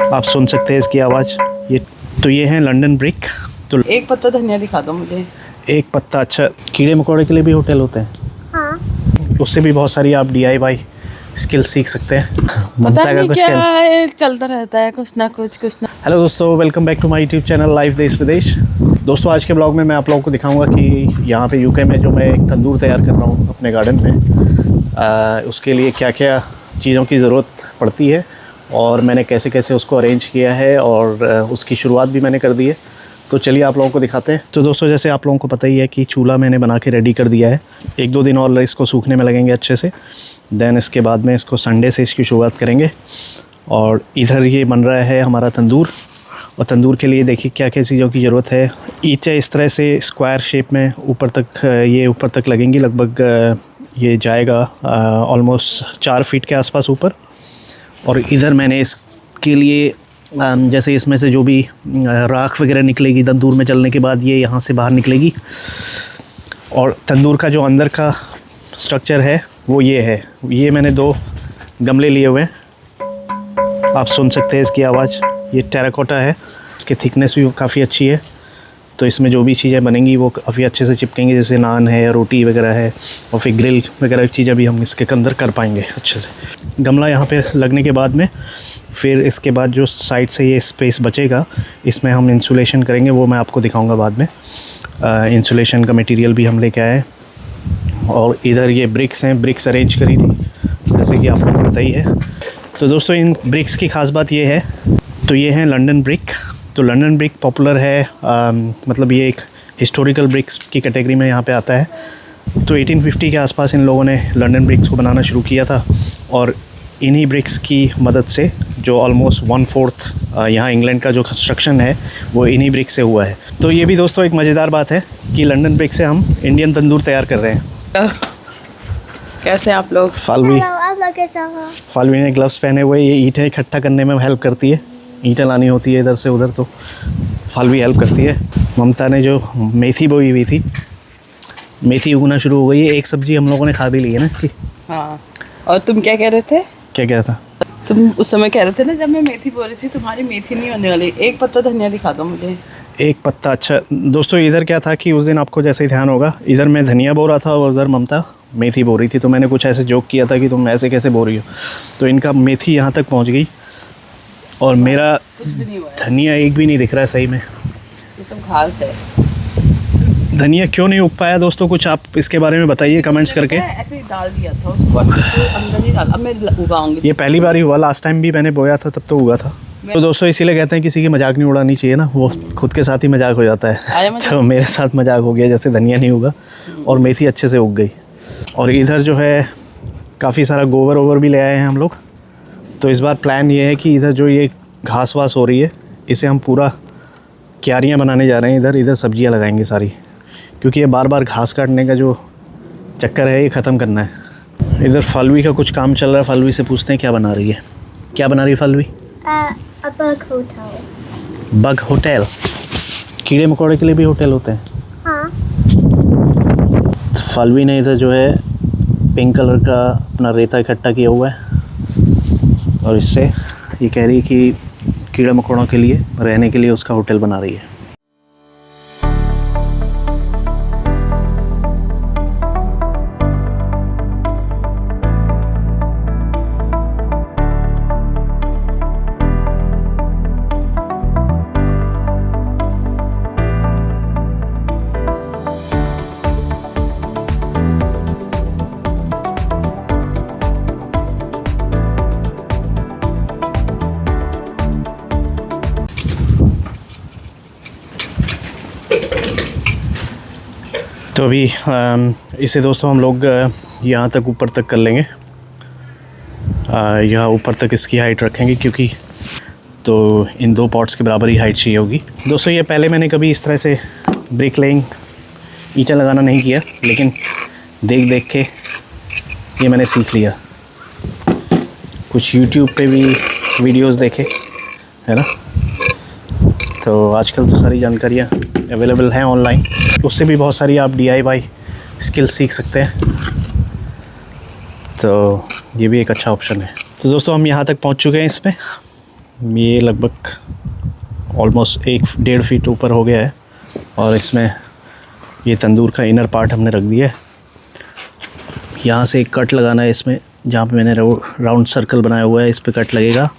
आप सुन सकते हैं इसकी आवाज़। ये है लंदन ब्रिक। तो एक पत्ता धनिया दिखा दो मुझे। एक पत्ता, अच्छा। कीड़े मकोड़े के लिए भी होटल होते हैं। हाँ। उससे भी बहुत सारी आप DIY स्किल सीख सकते हैं। पता नहीं क्या है, चलता रहता है कुछ ना कुछ ना। हेलो दोस्तों, welcome back to my YouTube channel live देश विदेश। दोस्तों, आज के ब्लॉग में मैं आप लोगों को दिखाऊंगा कि यहाँ पे यूके में जो मैं एक तंदूर तैयार कर रहा हूँ अपने गार्डन में, उसके लिए क्या क्या चीज़ों की ज़रूरत पड़ती है और मैंने कैसे कैसे उसको अरेंज किया है और उसकी शुरुआत भी मैंने कर दी है। तो चलिए आप लोगों को दिखाते हैं। तो दोस्तों, जैसे आप लोगों को पता ही है कि चूल्हा मैंने बना के रेडी कर दिया है। 1-2 दिन और इसको सूखने में लगेंगे अच्छे से। देन इसके बाद में इसको संडे से इसकी शुरुआत करेंगे। और इधर ये बन रहा है हमारा तंदूर। और तंदूर के लिए देखिए क्या क्या चीज़ों की ज़रूरत है। ईंटें इस तरह से स्क्वायर शेप में ऊपर तक लगेंगी। लगभग ये जाएगा ऑलमोस्ट 4 फीट के आसपास ऊपर। और इधर मैंने इसके लिए जैसे इसमें से जो भी राख वगैरह निकलेगी तंदूर में चलने के बाद, ये यहाँ से बाहर निकलेगी। और तंदूर का जो अंदर का स्ट्रक्चर है वो ये है। ये मैंने 2 गमले लिए हुए हैं। आप सुन सकते हैं इसकी आवाज़। ये टेराकोटा है, इसकी थिकनेस भी काफ़ी अच्छी है। तो इसमें जो भी चीज़ें बनेंगी वो काफ़ी अच्छे से चिपकेंगी, जैसे नान है, रोटी वगैरह है, और फिर ग्रिल वगैरह की चीज़ें भी हम इसके अंदर कर पाएंगे अच्छे से। गमला यहाँ पे लगने के बाद में फिर इसके बाद जो साइड से ये स्पेस बचेगा, इसमें हम इंसुलेशन करेंगे, वो मैं आपको दिखाऊंगा बाद में। इंसुलेशन का मटेरियल भी हम लेके आए। और इधर ये ब्रिक्स हैं, ब्रिक्स अरेंज करी थी जैसे कि आपको पता ही है। तो दोस्तों, इन ब्रिक्स की ख़ास बात ये है, तो ये है लंदन ब्रिक। तो लंदन ब्रिक पॉपुलर है, मतलब ये एक हिस्टोरिकल ब्रिक्स की कैटेगरी में यहाँ पे आता है। तो 1850 के आसपास इन लोगों ने लंदन ब्रिक्स को बनाना शुरू किया था। और इन्हीं ब्रिक्स की मदद से जो ऑलमोस्ट 1/4 यहाँ इंग्लैंड का जो कंस्ट्रक्शन है वो इन्हीं ब्रिक्स से हुआ है। तो ये भी दोस्तों एक मज़ेदार बात है कि लंदन ब्रिक से हम इंडियन तंदूर तैयार कर रहे हैं। कैसे आप लोग? फालवी ने ग्लव्स पहने हुए। ये ईंटें इकट्ठा करने में हेल्प करती है। ईंटें लानी होती है इधर से उधर, तो फालवी हेल्प करती है। ममता ने जो मेथी बोई हुई थी, मेथी उगना शुरू हो गई है। एक सब्जी हम लोगों ने खा भी ली है ना इसकी। हाँ। और तुम क्या कह रहे थे? क्या कह रहा था? तुम उस समय कह रहे थे ना, जब मैं मेथी बो रही थी, तुम्हारी मेथी नहीं होने वाली। एक पत्ता धनिया दिखा दो मुझे। एक पत्ता, अच्छा। दोस्तों, इधर क्या था कि उस दिन आपको जैसे ही ध्यान होगा, इधर मैं धनिया बो रहा था और उधर ममता मेथी बो रही थी। तो मैंने कुछ ऐसे जोक किया था कि तुम ऐसे कैसे बो रही हो। तो इनका मेथी यहाँ तक पहुँच गई और मेरा धनिया एक भी नहीं दिख रहा है सही में। ये सब घास है। धनिया क्यों नहीं उग पाया दोस्तों, कुछ आप इसके बारे में बताइए कमेंट्स करके। ऐसे ही डाल दिया था उसको, अंदर नहीं डाला। अब मैं उगाऊंगी। ये पहली बार ही हुआ, लास्ट टाइम भी मैंने बोया था तब तो उगा था। तो दोस्तों, इसीलिए कहते हैं किसी की मजाक नहीं उड़ानी चाहिए ना, वो खुद के साथ ही मजाक हो जाता है। तो मेरे साथ मजाक हो गया, जैसे धनिया नहीं उगा और मेथी अच्छे से उग गई। और इधर जो है काफ़ी सारा गोबर वोबर भी ले आए हैं हम लोग। तो इस बार प्लान ये है कि इधर जो ये घास वास हो रही है, इसे हम पूरा क्यारियाँ बनाने जा रहे हैं। इधर सब्जियाँ लगाएंगे सारी, क्योंकि ये बार बार घास काटने का जो चक्कर है ये ख़त्म करना है। इधर फालवी का कुछ काम चल रहा है। फालवी से पूछते हैं क्या बना रही है। क्या बना रही है फालवी? Bug hotel. Bug hotel? कीड़े मकोड़े के लिए भी होटल होते हैं। हाँ। तो फालवी ने इधर जो है पिंक कलर का अपना रेता इकट्ठा किया हुआ है और इससे ये कह रही है कि कीड़े मकोड़ों के लिए रहने के लिए उसका होटल बना रही है। तो अभी इसे दोस्तों हम लोग यहाँ तक ऊपर तक कर लेंगे। यहाँ ऊपर तक इसकी हाइट रखेंगे, क्योंकि तो इन 2 पॉट्स के बराबर ही हाइट चाहिए होगी। दोस्तों, ये पहले मैंने कभी इस तरह से ब्रिक लेइंग ईंटें लगाना नहीं किया, लेकिन देख देख के ये मैंने सीख लिया। कुछ YouTube पे भी वीडियोस देखे, है ना। तो आजकल तो सारी जानकारियाँ अवेलेबल हैं ऑनलाइन, उससे भी बहुत सारी आप DIY स्किल सीख सकते हैं। तो ये भी एक अच्छा ऑप्शन है। तो दोस्तों, हम यहाँ तक पहुँच चुके हैं इसमें। ये लगभग ऑलमोस्ट 1-1.5 फीट ऊपर हो गया है और इसमें ये तंदूर का इनर पार्ट हमने रख दिया है। यहाँ से एक कट लगाना है इसमें, जहाँ पे मैंने राउंड सर्कल बनाया हुआ है इस पे कट लगेगा,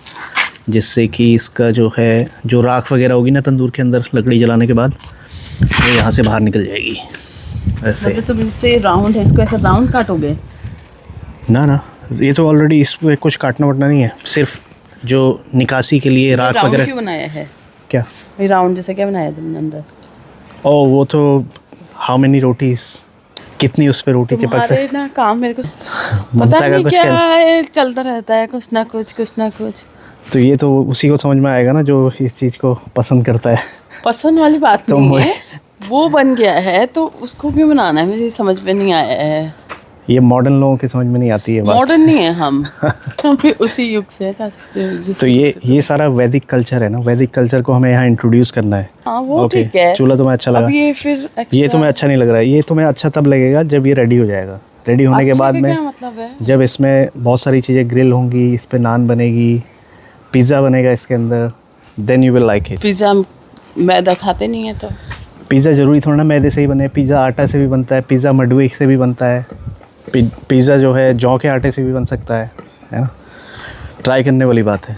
जिससे कि इसका जो है जो राख वगैरह होगी ना तंदूर के अंदर लकड़ी जलाने के बाद, वो यहाँ से बाहर निकल जाएगी ऐसे। मतलब तुम इससे राउंड है, इसको ऐसा राउंड काटोगे? ना, ये तो ऑलरेडी इसमें कुछ काटना वटना नहीं है, सिर्फ जो निकासी के लिए राख राउंड वगैरह। क्यों बनाया है? क्या ये राउंड जैसा क्या बनाया तुमने अंदर? ओ वो तो हाउ मेनी रोटीज, कितनी उस पे रोटी चिपक तुम्हारे से ना काम मेरे को ममता पता का नहीं कुछ क्या कहना। है, चलता रहता है कुछ ना कुछ। तो ये तो उसी को समझ में आएगा ना जो इस चीज़ को पसंद करता है। पसंद वाली बात तो नहीं है, वो बन गया है तो उसको क्यों बनाना है, मुझे समझ में नहीं आया है। ये मॉडर्न लोगों की समझ में नहीं आती है बात। मॉडर्न नहीं है हम भी उसी युग से हैं, तो ये सारा वैदिक कल्चर है ना, वैदिक कल्चर को हमें यहाँ इंट्रोड्यूस करना है। हाँ वो ओके, ठीक है। चूल्हा तुम्हें अच्छा लगा? अब ये फिर ये तुम्हें अच्छा नहीं लग रहा है? ये तुम्हें अच्छा तब लगेगा जब ये रेडी हो जाएगा। रेडी होने के बाद में क्या मतलब है? जब इसमें बहुत सारी चीज़ें ग्रिल होंगी, इस पे नान बनेगी, पिज़्ज़ा बनेगा इसके अंदर, then you will like it. Pizza मैदा खाते नहीं है तो पिज़्ज़ा ज़रूरी थोड़ा ना मैदे से ही बने, पिज़्ज़ा आटा से भी बनता है, पिज़्ज़ा मडवे से भी बनता है, पिज़्ज़ा जो है जौ के आटे से भी बन सकता है ना। ट्राई करने वाली बात है।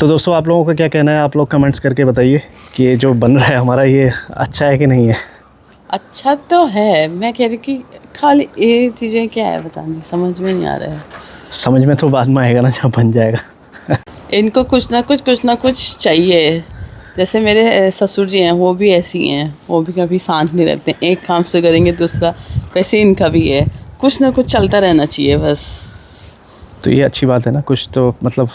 तो दोस्तों आप लोगों का क्या कहना है, आप लोग कमेंट्स करके बताइए कि ये जो बन रहा है हमारा ये अच्छा है कि नहीं है। अच्छा तो है, मैं कह रही कि खाली ये चीज़ें क्या है बतानी, समझ में नहीं आ रहा है। समझ में तो बाद में आएगा ना जब बन जाएगा। इनको कुछ ना कुछ चाहिए। जैसे मेरे ससुर जी हैं, वो भी ऐसी हैं, वो भी कभी शांत नहीं रहते, एक काम से करेंगे दूसरा, वैसे इनका भी है, कुछ ना कुछ चलता रहना चाहिए बस। तो ये अच्छी बात है ना, कुछ तो मतलब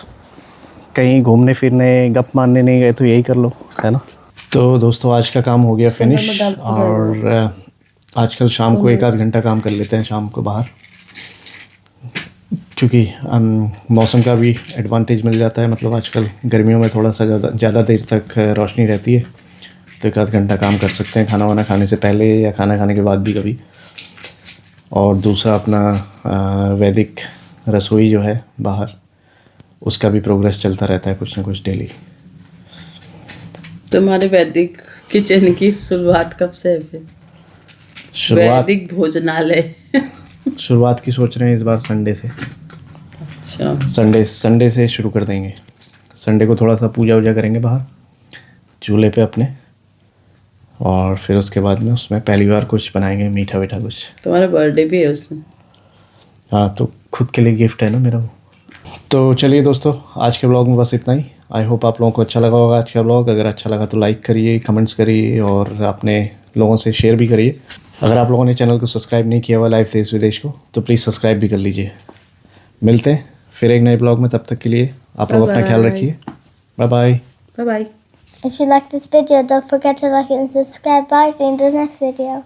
कहीं घूमने फिरने गप मारने नहीं गए तो यही कर लो, है ना। तो दोस्तों आज का काम हो गया फिनिश, और आजकल शाम को 1 आध घंटा काम कर लेते हैं शाम को बाहर, क्योंकि मौसम का भी एडवांटेज मिल जाता है। मतलब आजकल गर्मियों में थोड़ा सा ज़्यादा देर तक रोशनी रहती है, तो 1 आध घंटा काम कर सकते हैं खाना वाना खाने से पहले या खाना खाने के बाद भी कभी। और दूसरा अपना वैदिक रसोई जो है बाहर, उसका भी प्रोग्रेस चलता रहता है कुछ ना कुछ डेली। तुम्हारे वैदिक किचन की शुरुआत कब से है फिर? वैदिक भोजनालय शुरुआत की सोच रहे हैं इस बार संडे से। अच्छा, संडे से शुरू कर देंगे। संडे को थोड़ा सा पूजा वूजा करेंगे बाहर चूल्हे पे अपने, और फिर उसके बाद में उसमें पहली बार कुछ बनाएंगे मीठा वीठा कुछ। तुम्हारा बर्थडे भी है उस दिन? हाँ, तो खुद के लिए गिफ्ट है ना मेरा वो। तो चलिए दोस्तों, आज के ब्लॉग में बस इतना ही। आई होप आप लोगों को अच्छा लगा होगा आज का ब्लॉग। अगर अच्छा लगा तो लाइक करिए, कमेंट्स करिए और अपने लोगों से शेयर भी करिए। अगर आप लोगों ने चैनल को सब्सक्राइब नहीं किया हुआ लाइफ देश विदेश को, तो प्लीज़ सब्सक्राइब भी कर लीजिए। मिलते हैं फिर एक नए ब्लॉग में, तब तक के लिए आप लोग अपना ख्याल रखिए। Bye bye. Bye bye. If you like this video, don't forget to like it and subscribe. Bye. See you in the next video.